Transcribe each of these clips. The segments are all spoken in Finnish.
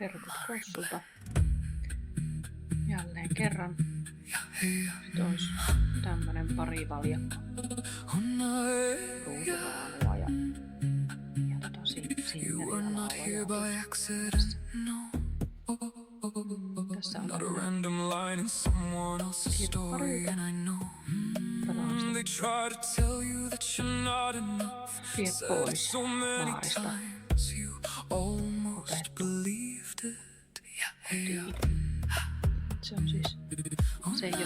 terkut Kossulta. Jälleen kerran. Sitten olisi tämmönen parivaljakko ruusuraanua ja sinnerialaua. Tässä on kirppareita. Vie pois baarista. Se on siis, se ei oo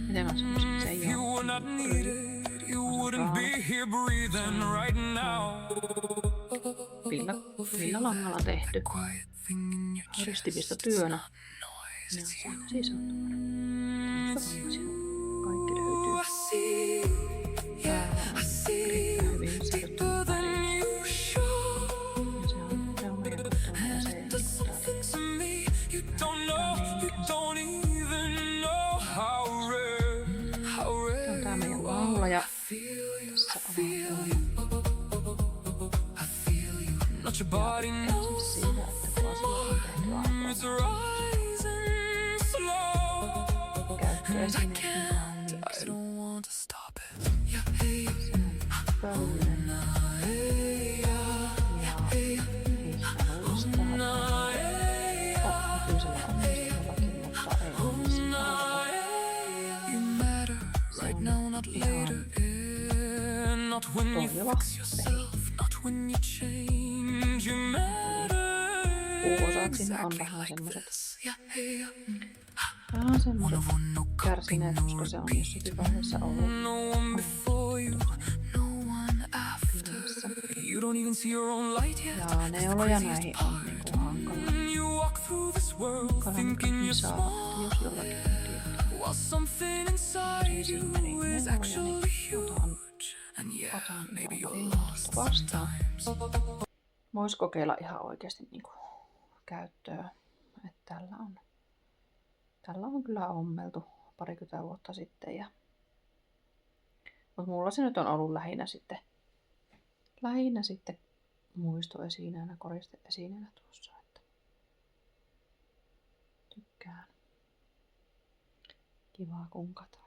miten mä sanoisin, se ei oo villalangalla tehty ristipistotyönä. Ja siinä siis on kaikki löytyy. Täällä on erittäin hyvin säilytty väri. Ja se on reunajuttuinen ja se on tää meidän laula ja tässä on siitä, että kun asia on tehty alkoon käyttöä sinne kauniiksi. Se on pöllinen ja ihmä uudestaan. Nykyisellä onnistunellakin, mutta ei onnistu. Se on ihan toimiva peli. Puuosat sinne on vähän semmoset kärsineet, koska se on jossakin vaiheessa ollut kylmässä. Ja neuloja näihin on niinku hankala nytkin saada, jos jollakin on tietää. Se meni neuloja, niin otan ihan innosta vastaan. Vois kokeilla ihan oikeesti niinku käyttöä, että tällä on kyllä ommeltu parikymmentä vuotta sitten mutta mulla se nyt on ollut lähinnä sitten muistoesineenä, koristeesineenä tuossa, että tykkään. Kivaa kunkata.